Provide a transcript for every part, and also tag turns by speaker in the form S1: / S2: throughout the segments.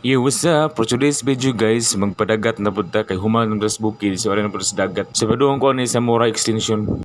S1: Yo, what's up? For today's video guys, magpadagat na punta kay Human ng Das Bukid. So, ano na po sa dagat. Sa paduong ko ni sa Mora Extension.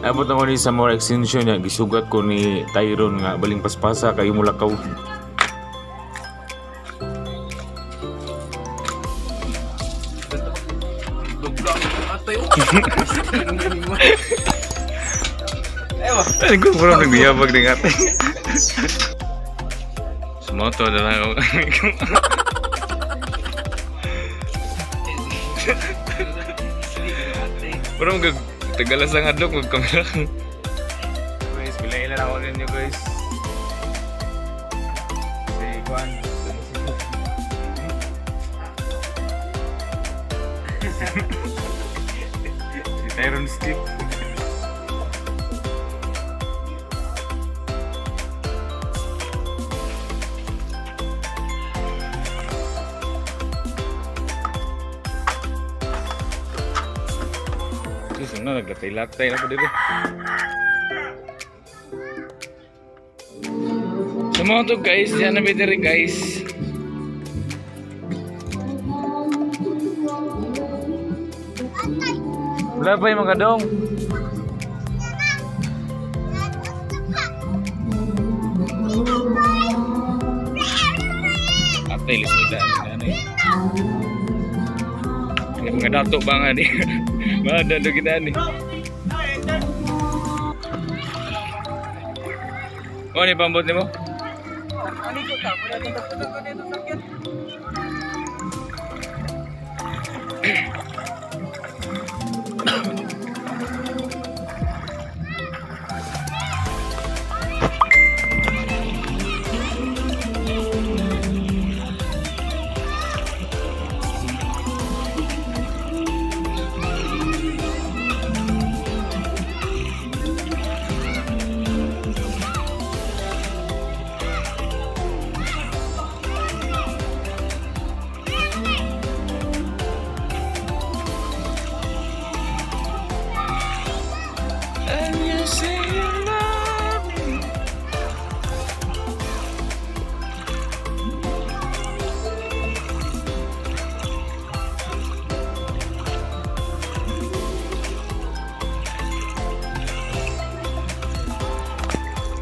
S1: Abot ako ni sa Mora Extension niya, gisugat ko ni Tyron nga baling paspasa kayo mulakaw. Ay, ko parang nagbiyabag din ate. Sumoto na lang ako. Parang tagalas ang hadlok magkamera. Guys, bilailan ako ninyo guys. Si Juan. Si Tyron Skip. Sana naglatay-latay na po dito. Sa mga to guys, yan na bitiri guys. Wala pa yung mga dong. Atay, lisnidaan na ano eh. Mga dato ba nga ni? Mga daluginan ni. Ano yung pambot ni mo?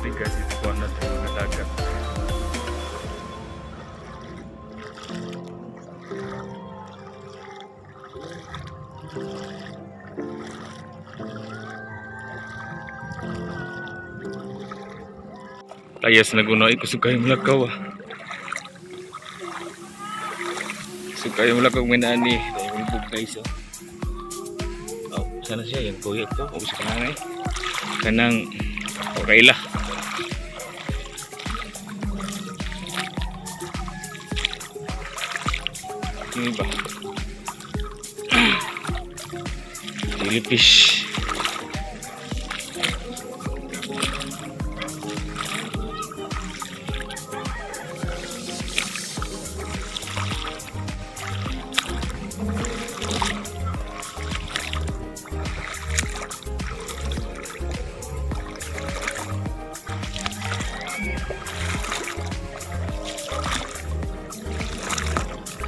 S1: Tigas itu warna dengan dagat. Layas na gunoy ko suka yung lakaw Suka yung lakaw minani. Dahil yung bug guys oh. Sana siya yung kuya ko. Sa kanang kanang okay lah. Ini ba? Jellyfish.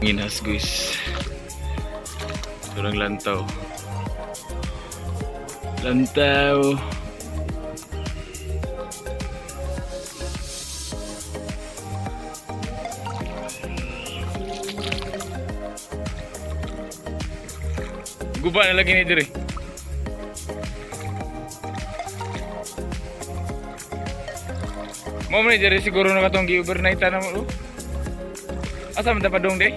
S1: Nginas guys. Turang lantaw. Lantaw. Guba na lagi ni diri. Mo man diri siguro na katong gi-overnight na mo. Asa man dapat dong deh?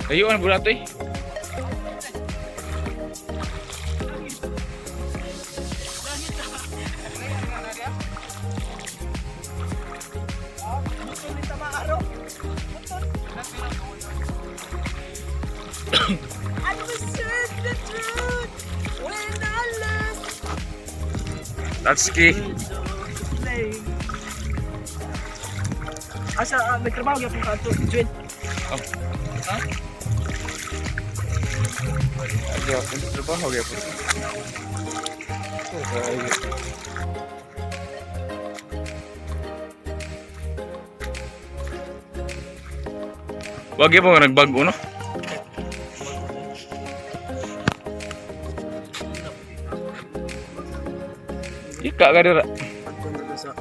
S1: Ayuan bulat eh. Tatsuki.
S2: Asa may trabaho gyud ka ato, Juen.
S1: Oh.
S2: Ha?
S1: Ada pun trabaho ya pun. Wag ya po nagbago no. Ika ka dira.
S2: Dito sa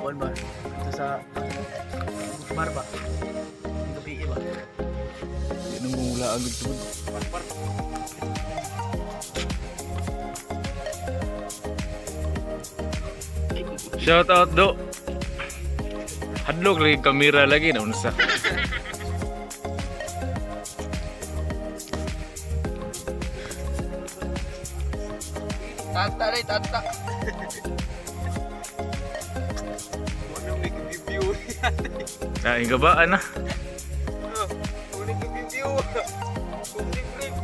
S2: Kuan ba? Dito sa bar ba? Gabi ba?
S1: Di nang mula agad to.
S2: Par.
S1: Shout out do. Hadlok lagi kamera lagi na unsa.
S2: Tata rin, tata. Unang nag-review.
S1: Na ingabaan na.
S2: Unang nag-review. Unang brief.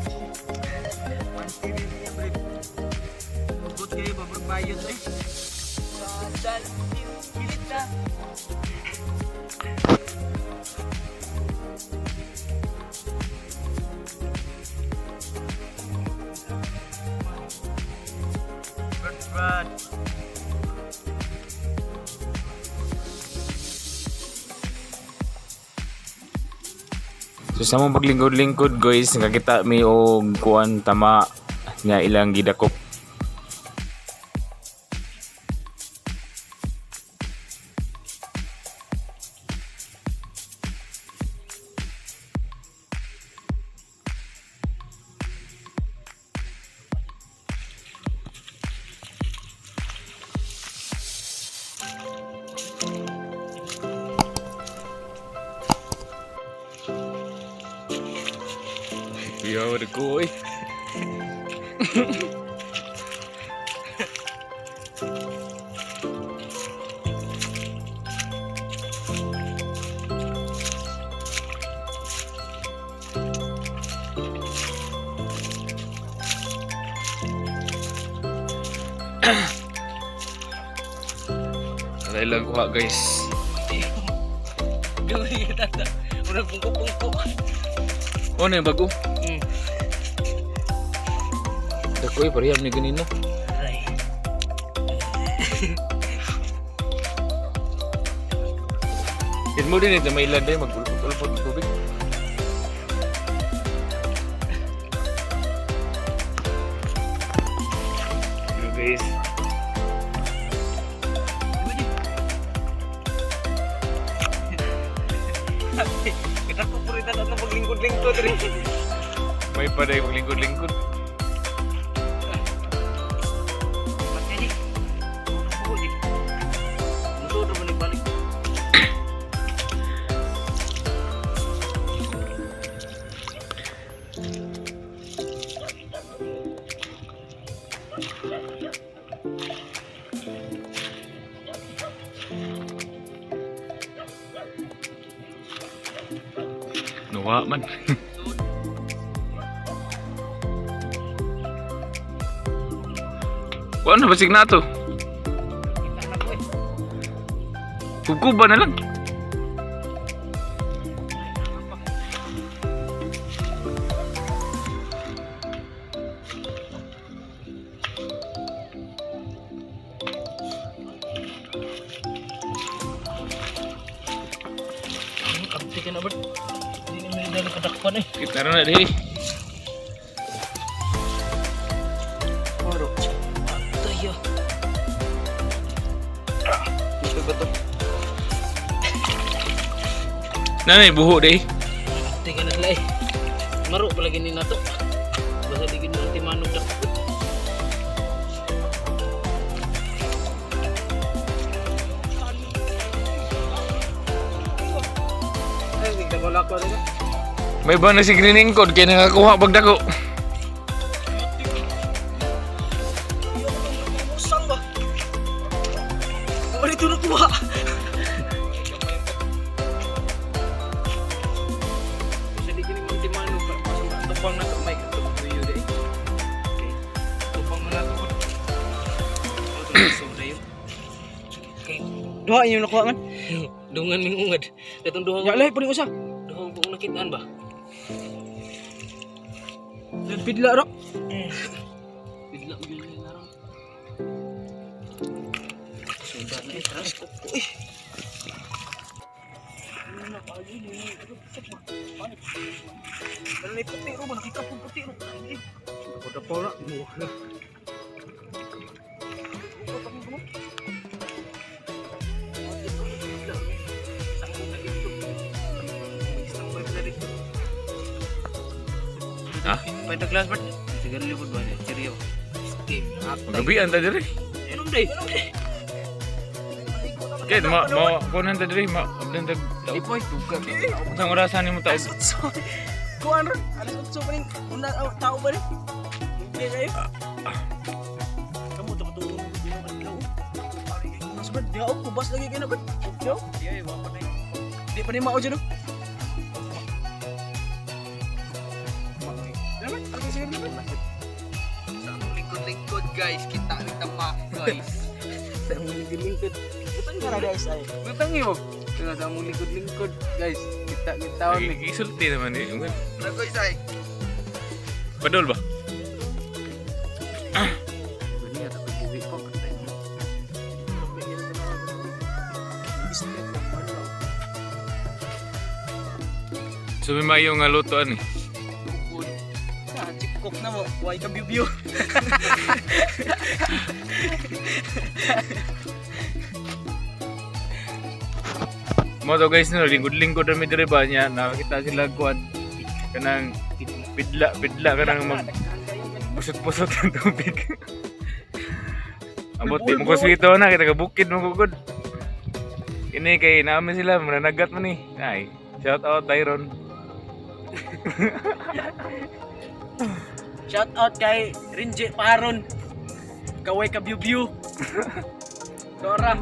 S2: Pantiri niya brief. Ubot kayo ba berbayad eh? Sadal. Pilit na. Brad.
S1: So sa mong paglingkod-lingkod guys, nakakita mi og kuan tama nga ilang gidakop. Yo, the koi. Ada ilang kuha guys.
S2: Gawin ka tata. Unang pungko-pungko.
S1: Oh, na yung bago. Dakoy, pareham ni ganino.
S2: Aray.
S1: Yan mo din ito, may ilan din, magpulpot-ulpot ng tubig. Hello guys.
S2: Kita ko puri na natin maglingkod-lingkod rin.
S1: May pa rin maglingkod-lingkod.
S2: Matindi. Buko di. Musuh na balik-balik.
S1: Nawa man. Kuan na basig na to.
S2: Kita na ko eh.
S1: Kukuba na lang.
S2: Kapti ka na ba? Hindi na may dali katakpan eh.
S1: Kita na deh.
S2: Oro. Ito yun. Ito ba ito?
S1: Nanay buho deh.
S2: Kapti ka na sila eh. Maro palagi ni nato. Basta digin mo ang timanog na. Ay, hindi ka wala ko rin.
S1: May ba na si greening code kaya nakakuha pagdako.
S2: Musang ba? Mari ito nakuha. Kasi di kini mga timano pa. Tupang na ito. May katupang tuyo deh. Tupang na ito. Duha inyo nakuha man.
S1: Dungan ming ungad. Katong duha.
S2: Ya lahi pa rin usa.
S1: Duha ko nakitaan ba?
S2: Pidla ro.
S1: Bigla ugil na ron. Suda na itras ko. Uy.
S2: Dali puti ro ba nakikapog puti ro. Dapo na.
S1: Ha?
S2: Pwede class ba? Siguro libod ba niya? Cheerio. Steam.
S1: Magabi anta diri.
S2: Inom day.
S1: Kaya kunan ta diri abdan tag
S2: Ipoy tuga.
S1: Sang orasan nimo taog.
S2: Kuan ron. Alas 8 pa rin. Una tao ba rin? Hindi kayo. Kamu to matulog. Mas ba di ako kubas lagi kayo na ba? Yo. Di ba pa na. Di pa ni mao dyan.
S3: Lingkod guys, kita ni tama guys.
S2: Sa mong lingkod. Butang nga guys ay.
S3: Butang yo. Tengah sa mong lingkod guys. Kita taon ni.
S1: Isulti naman eh.
S3: Ano guys ay?
S1: Padol ba?
S3: Ini ada bubi ko katay.
S1: So may mayo nga lutoan eh.
S2: Sa chikok na mo, why ka bibiyo?
S1: Mo to guys no, lingkod-lingkod na midire ba niya. Nakakita sila kuan kanang pidla kanang mag pusot-pusot ng tubig. Abot di mo ko swito na kita ka bukid mo gugod. Ini kay namin sila mananagat man ni. Ay, shout out Tyron.
S2: Shout out kay Rinje Paron. Kaway ka biu-biu. Dora.